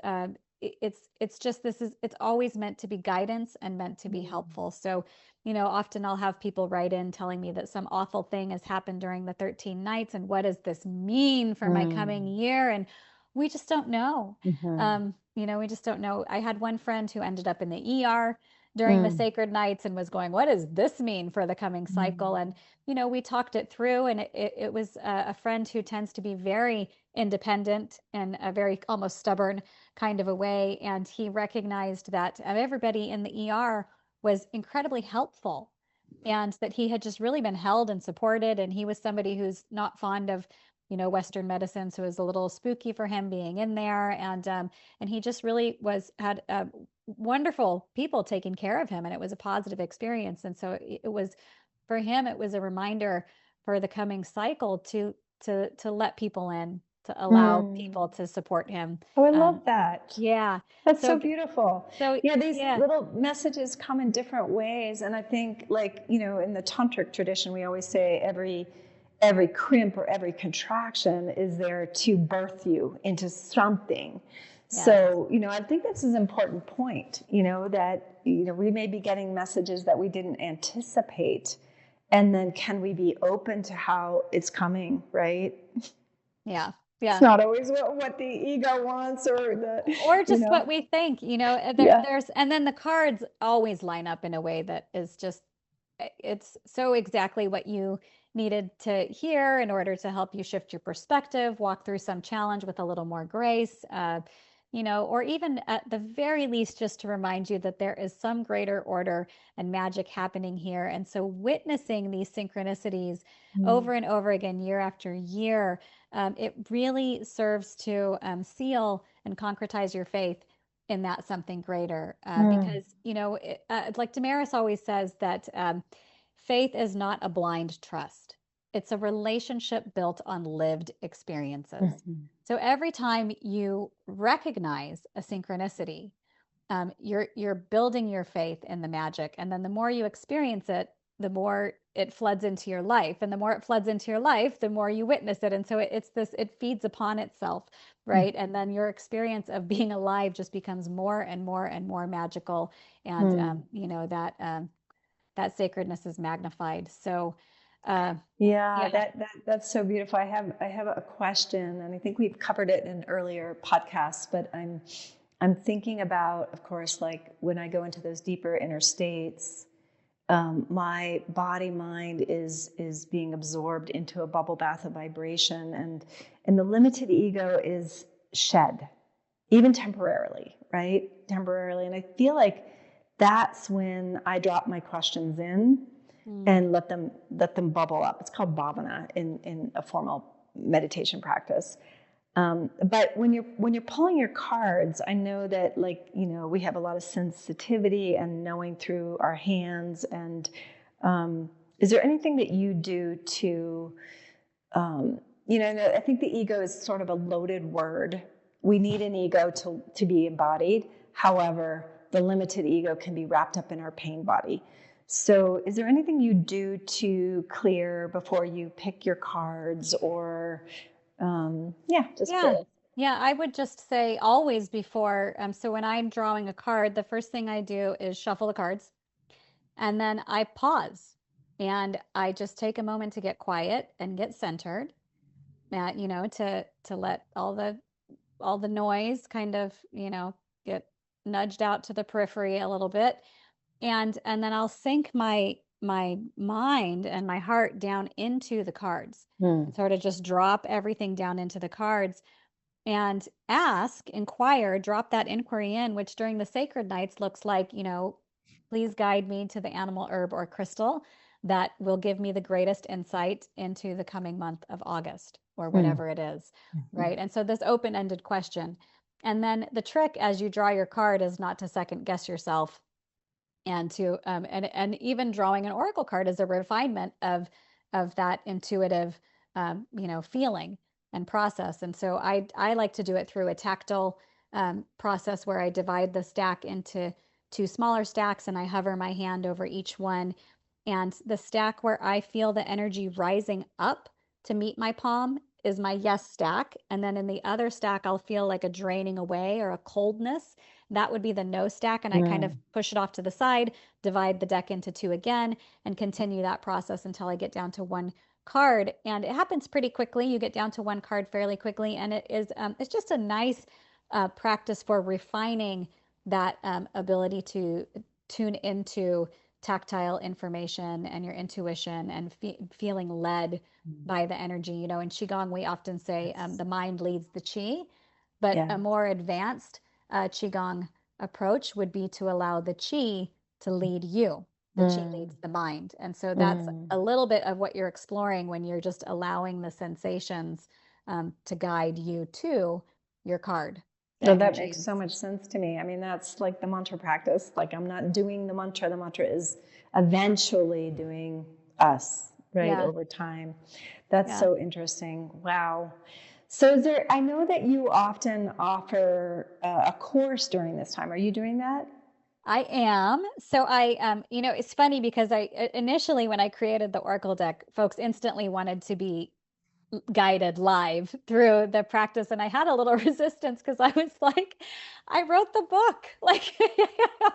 it's just, it's always meant to be guidance and meant to be helpful. So, often I'll have people write in telling me that some awful thing has happened during the 13 nights. And what does this mean for my coming year? And we just don't know. Hmm. We just don't know. I had one friend who ended up in the ER, during the sacred nights and was going, what does this mean for the coming cycle? And, we talked it through, and it was a friend who tends to be very independent and a very almost stubborn kind of a way. And he recognized that everybody in the ER was incredibly helpful, and that he had just really been held and supported. And he was somebody who's not fond of, Western medicine. So it was a little spooky for him being in there. And he just really had wonderful people taking care of him. And it was a positive experience. And so it was, for him, it was a reminder for the coming cycle to let people in, to allow people to support him. Oh, I love that. Yeah. That's so beautiful. So yeah, these little messages come in different ways. And I think, like, in the tantric tradition, we always say every crimp or every contraction is there to birth you into something. Yes. So, I think this is an important point, that, we may be getting messages that we didn't anticipate. And then can we be open to how it's coming, right? Yeah. Yeah. It's not always what the ego wants or just what we think, there's, and then the cards always line up in a way that is just, it's so exactly what you needed to hear in order to help you shift your perspective, walk through some challenge with a little more grace, or even at the very least, just to remind you that there is some greater order and magic happening here. And so witnessing these synchronicities over and over again, year after year, it really serves to seal and concretize your faith in that something greater. Because, like Damaris always says, that faith is not a blind trust. It's a relationship built on lived experiences. So every time you recognize a synchronicity, you're building your faith in the magic. And then the more you experience it, the more it floods into your life. And the more it floods into your life, the more you witness it. And so it feeds upon itself, right? And then your experience of being alive just becomes more and more and more magical. And, that sacredness is magnified. So, that's so beautiful. I have a question, and I think we've covered it in earlier podcasts, but I'm thinking about, of course, like when I go into those deeper inner states, my body mind is being absorbed into a bubble bath of vibration, and the limited ego is shed, even temporarily, right? Temporarily. And I feel like that's when I drop my questions in and let them bubble up. It's called bhavana in a formal meditation practice. But when you're pulling your cards, I know that, like, we have a lot of sensitivity and knowing through our hands. And is there anything that you do to, I think the ego is sort of a loaded word. We need an ego to be embodied. However, the limited ego can be wrapped up in our pain body. So is there anything you do to clear before you pick your cards, or curious. Yeah, I would just say always before. So when I'm drawing a card, the first thing I do is shuffle the cards, and then I pause, and I just take a moment to get quiet and get centered. To let all the noise kind of get nudged out to the periphery a little bit, and then I'll sink my mind and my heart down into the cards, sort of just drop everything down into the cards and inquire, drop that inquiry in, which during the sacred nights looks like, please guide me to the animal, herb, or crystal that will give me the greatest insight into the coming month of August, or whatever it is, right? And so this open-ended question. And then the trick as you draw your card is not to second guess yourself, and to and even drawing an oracle card is a refinement of that intuitive feeling and process. And so I like to do it through a tactile process where I divide the stack into two smaller stacks, and I hover my hand over each one. And the stack where I feel the energy rising up to meet my palm is my yes stack. And then in the other stack, I'll feel like a draining away or a coldness. That would be the no stack. And I kind of push it off to the side, divide the deck into two again, and continue that process until I get down to one card. And it happens pretty quickly. You get down to one card fairly quickly. And it is, it's just a nice practice for refining that ability to tune into tactile information and your intuition and feeling led by the energy. You know, in Qigong, we often say Yes. the mind leads the Qi, but Yeah. a more advanced Qigong approach would be to allow the Qi to lead you. The Qi Mm. leads the mind. And so that's Mm. a little bit of what you're exploring when you're just allowing the sensations to guide you to your card, the No, that makes so energies. much sense to me. I mean, that's like the mantra practice. Like, I'm not doing the mantra. The mantra is eventually doing us, right, Yeah. over time. That's Yeah. so interesting. Wow. So, I know that you often offer a course during this time. Are you doing that? I am. So you know, it's funny because initially when I created the Oracle deck, folks instantly wanted to be guided live through the practice. And I had a little resistance because I was like, I wrote the book. Like,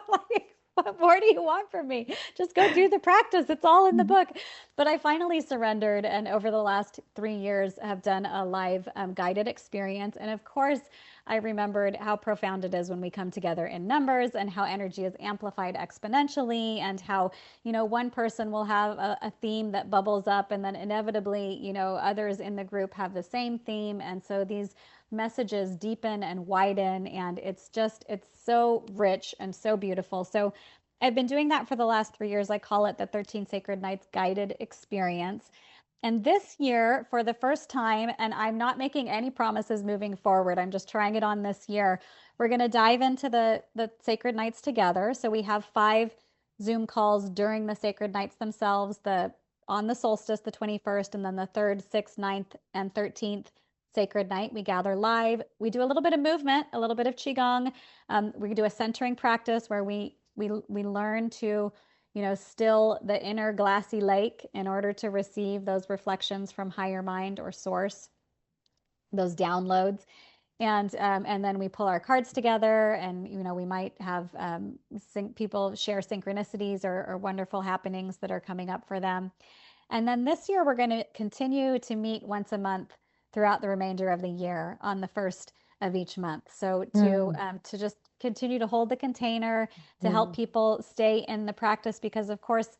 like, what more do you want from me? Just go do the practice. It's all in the book. But I finally surrendered. And over the last 3 years, have done a live guided experience. And of course, I remembered how profound it is when we come together in numbers and how energy is amplified exponentially and how, you know, one person will have a theme that bubbles up and then inevitably, you know, others in the group have the same theme. And so these messages deepen and widen and it's so rich and so beautiful. So I've been doing that for the last 3 years. I call it the 13 Sacred Nights Guided Experience. And this year, for the first time, and I'm not making any promises moving forward, I'm just trying it on this year. We're going to dive into the sacred nights together. So we have 5 Zoom calls during the sacred nights themselves, the on the solstice, the 21st, and then the 3rd, 6th, 9th, and 13th sacred night. We gather live. We do a little bit of movement, a little bit of qigong. We do a centering practice where we learn to, you know, still the inner glassy lake in order to receive those reflections from higher mind or source, those downloads. And then we pull our cards together, and you know we might have people share synchronicities or wonderful happenings that are coming up for them. And then this year we're going to continue to meet once a month throughout the remainder of the year on the first of each month. So Mm. to just continue to hold the container to help Mm. people stay in the practice, because of course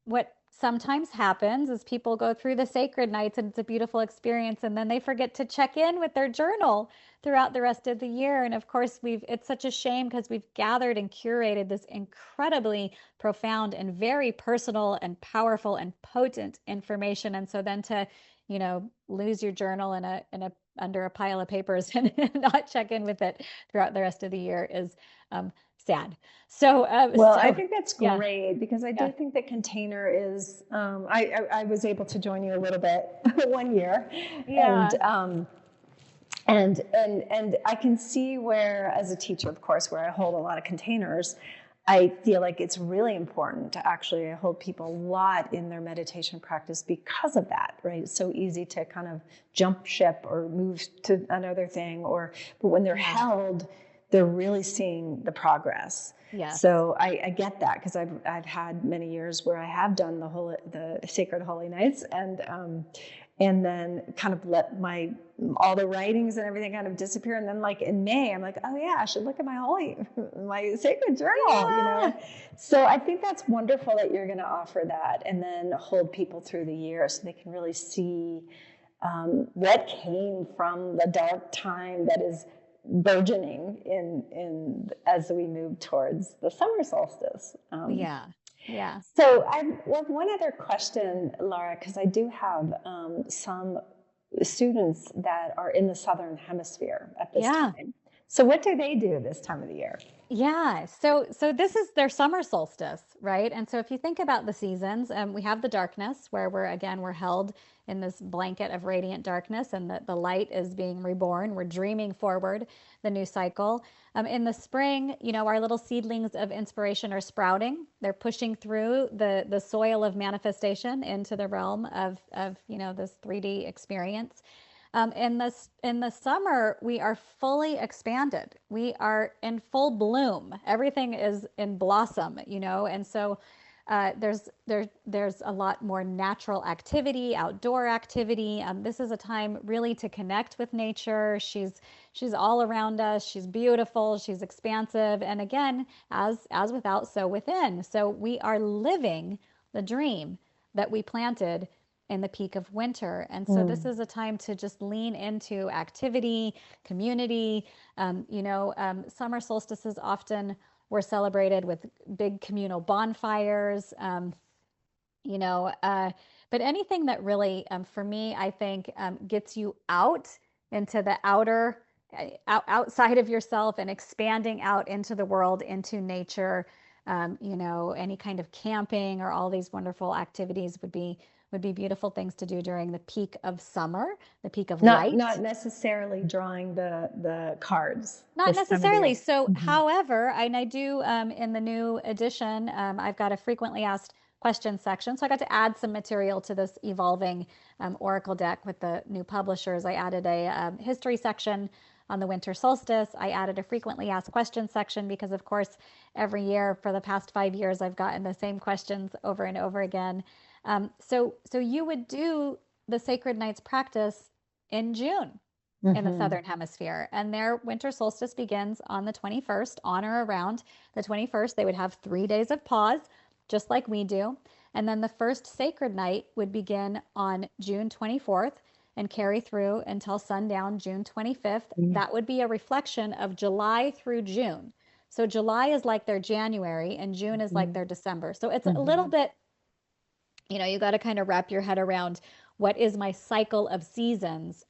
what sometimes happens is people go through the sacred nights and it's a beautiful experience and then they forget to check in with their journal throughout the rest of the year. And of course it's such a shame because we've gathered and curated this incredibly profound and very personal and powerful and potent information. And so then to, you know, lose your journal in a under a pile of papers and not check in with it throughout the rest of the year is sad. Well, I think that's Yeah. great because I Yeah. do think the container is. I was able to join you a little bit one year, and Yeah. and I can see where, as a teacher, of course, where I hold a lot of containers, I feel like it's really important to actually hold people a lot in their meditation practice because of that, right? It's so easy to kind of jump ship or move to another thing, but when they're Yeah. held, they're really seeing the progress. Yes. So I get that because I've had many years where I have done the sacred holy nights and then kind of let all the writings and everything kind of disappear. And then like in May, I'm like, oh yeah, I should look at my sacred journal, you Yeah. know? So I think that's wonderful that you're going to offer that and then hold people through the year so they can really see what came from the dark time that is burgeoning in as we move towards the summer solstice. Yeah. Yeah. So I have one other question, Lara, because I do have some students that are in the Southern Hemisphere at this Yeah. time. So what do they do this time of the year? Yeah. So this is their summer solstice, right? And so if you think about the seasons, we have the darkness where we're held in this blanket of radiant darkness and the light is being reborn. We're dreaming forward the new cycle. In the spring, you know, our little seedlings of inspiration are sprouting. They're pushing through the soil of manifestation into the realm of you know, this 3D experience. In the summer, we are fully expanded. We are in full bloom. Everything is in blossom, you know, and so there's a lot more natural activity, outdoor activity. This is a time really to connect with nature. She's all around us. She's beautiful. She's expansive. And again, as without, so within. So we are living the dream that we planted in the peak of winter. And so this is a time to just lean into activity, community. Summer solstices often were celebrated with big communal bonfires. But anything that really, for me, I think gets you out into the outside of yourself and expanding out into the world, into nature. Any kind of camping or all these wonderful activities would be beautiful things to do during the peak of summer, the peak of light. Not necessarily drawing the cards. Not necessarily. So, however, and I do in the new edition, I've got a frequently asked questions section. So I got to add some material to this evolving Oracle deck with the new publishers. I added a history section on the winter solstice. I added a frequently asked questions section because, of course, every year for the past 5 years, I've gotten the same questions over and over again. So you would do the Sacred Nights practice in June in the Southern Hemisphere, and their winter solstice begins on the 21st, on or around the 21st. They would have 3 days of pause, just like we do. And then the first sacred night would begin on June 24th and carry through until sundown, June 25th. That would be a reflection of July through June. So July is like their January and June is like their December. So it's a little bit, you got to kind of wrap your head around what is my cycle of seasons.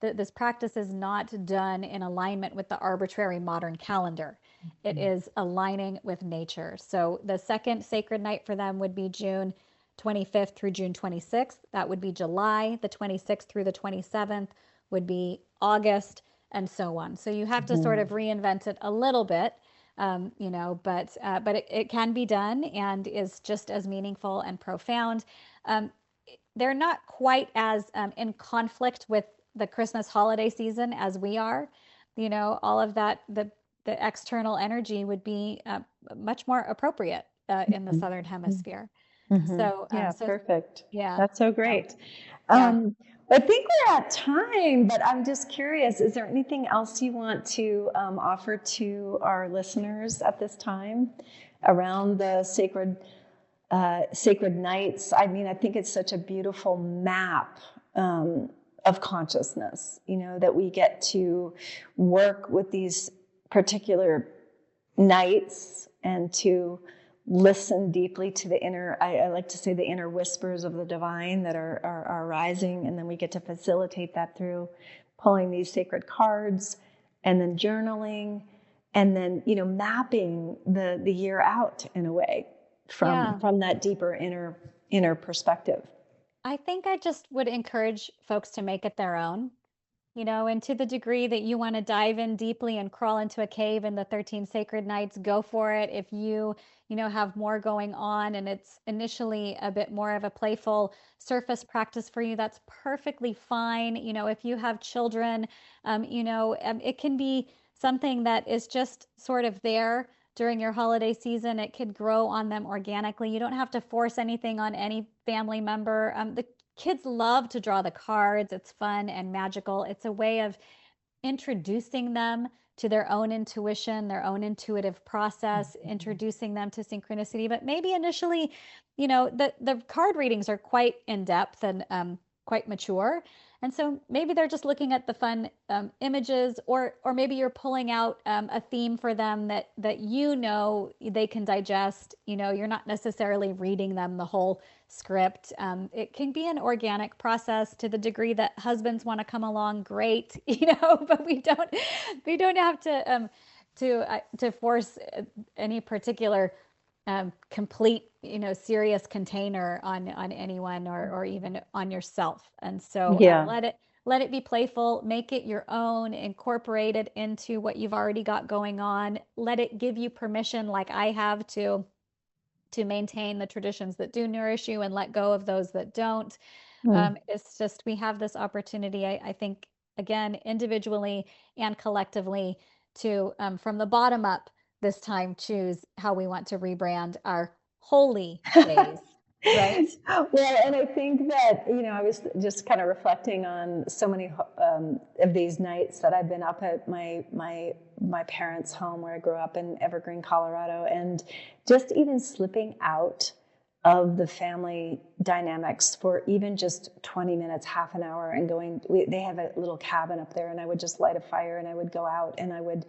This practice is not done in alignment with the arbitrary modern calendar. It is aligning with nature. So the second sacred night for them would be June 25th through June 26th. That would be July. The 26th through the 27th would be August, and so on. So you have to sort of reinvent it a little bit, but it can be done and is just as meaningful and profound. They're not quite as in conflict with the Christmas holiday season as we are. All of that, the external energy would be much more appropriate in the Southern Hemisphere. So perfect. Yeah, that's so great. I think we're at time, but I'm just curious, is there anything else you want to offer to our listeners at this time around the sacred nights? I mean, I think it's such a beautiful map of consciousness, that we get to work with these particular nights and to listen deeply to the inner, I like to say the inner whispers of the divine that are rising. And then we get to facilitate that through pulling these sacred cards and then journaling and then, mapping the year out in a way from that deeper inner perspective. I think I just would encourage folks to make it their own, and to the degree that you want to dive in deeply and crawl into a cave in the 13 sacred nights, go for it. If you have more going on and it's initially a bit more of a playful surface practice for you, that's perfectly fine. If you have children, it can be something that is just sort of there during your holiday season. It could grow on them organically. You don't have to force anything on any family member. The kids love to draw the cards. It's fun and magical. It's a way of introducing them to their own intuition, their own intuitive process, introducing them to synchronicity. But maybe initially, the card readings are quite in depth and quite mature. And so maybe they're just looking at the fun images, or maybe you're pulling out a theme for them that they can digest. You're not necessarily reading them the whole script. It can be an organic process to the degree that husbands want to come along, great, but we don't have to force any particular complete, serious container on anyone or even on yourself. And so let it be playful, make it your own, incorporate it into what you've already got going on. Let it give you permission, like I have, to maintain the traditions that do nourish you and let go of those that don't. It's just, we have this opportunity, I think, again, individually and collectively, to from the bottom up this time choose how we want to rebrand our holy days, right? Well, and I think that, I was just kind of reflecting on so many of these nights that I've been up at my parents' home where I grew up in Evergreen, Colorado, and just even slipping out of the family dynamics for even just 20 minutes, half an hour, and they have a little cabin up there, and I would just light a fire and I would go out and I would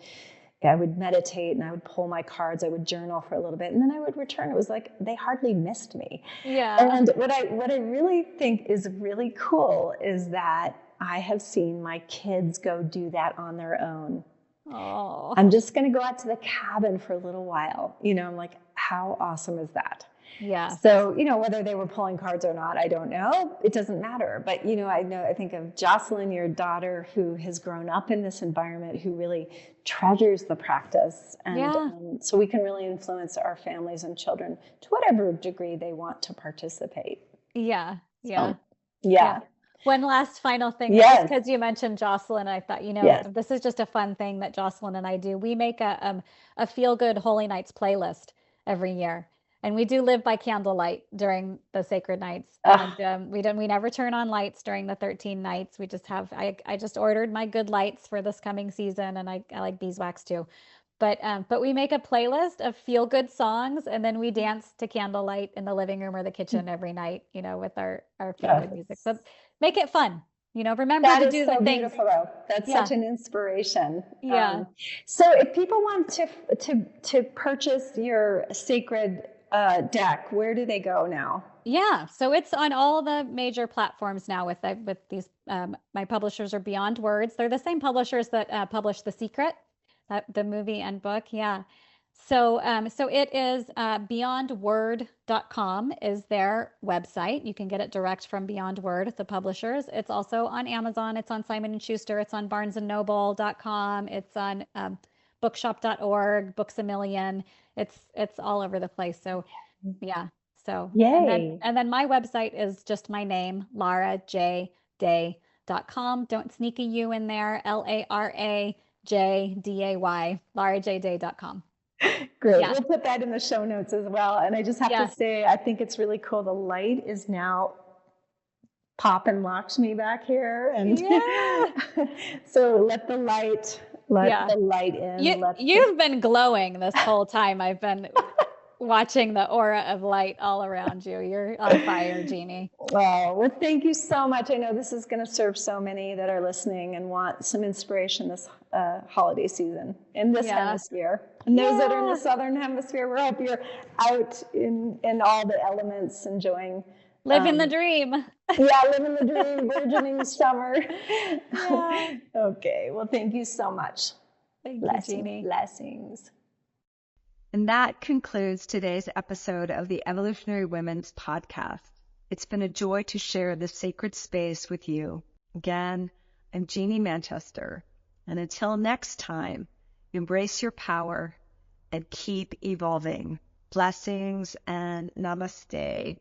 meditate and I would pull my cards, I would journal for a little bit, and then I would return. It was like they hardly missed me. Yeah. And what I really think is really cool is that I have seen my kids go do that on their own. Oh. I'm just going to go out to the cabin for a little while. I'm like, how awesome is that? Yeah. So, whether they were pulling cards or not, I don't know. It doesn't matter. But, I think of Jocelyn, your daughter, who has grown up in this environment, who really treasures the practice. And so we can really influence our families and children to whatever degree they want to participate. Yeah. Yeah. So, yeah. One last final thing, Yes. because you mentioned Jocelyn, I thought, Yes. this is just a fun thing that Jocelyn and I do. We make a feel-good Holy Nights playlist every year. And we do live by candlelight during the sacred nights. And we never turn on lights during the 13 nights. We just have, I just ordered my good lights for this coming season, and I like beeswax too. But we make a playlist of feel good songs, and then we dance to candlelight in the living room or the kitchen every night, with our feel good music. So make it fun. Remember that to is do so the things. beautiful, though. That's such an inspiration. Yeah. So if people want to purchase your sacred deck, where do they go now? Yeah, so it's on all the major platforms now with these. My publishers are Beyond Words. They're the same publishers that published The Secret, the movie and book. Yeah. So it is beyondword.com is their website. You can get it direct from Beyond Word, the publishers. It's also on Amazon. It's on Simon & Schuster. It's on barnesandnoble.com. It's on bookshop.org, Books A Million. It's all over the place. So yeah. So Yay. and then my website is just my name, larajday.com. Don't sneak a U in there, LARAJDAY, larajday.com. Great. Yeah. We'll put that in the show notes as well. And I just have to say, I think it's really cool. The light is now popping Lakshmi back here. And so let the light in. You've been glowing this whole time. I've been watching the aura of light all around you. You're on fire, Jeanie. Well, thank you so much. I know this is going to serve so many that are listening and want some inspiration this holiday season in this hemisphere. And those that are in the southern hemisphere, we hope you're out in all the elements, enjoying. Living the dream. Living the dream, burgeoning summer. Yeah. Okay. Well, thank you so much. Thank you, Jeanie. Blessings. And that concludes today's episode of the Evolutionary Women's Podcast. It's been a joy to share this sacred space with you. Again, I'm Jeanie Manchester. And until next time, embrace your power and keep evolving. Blessings and namaste.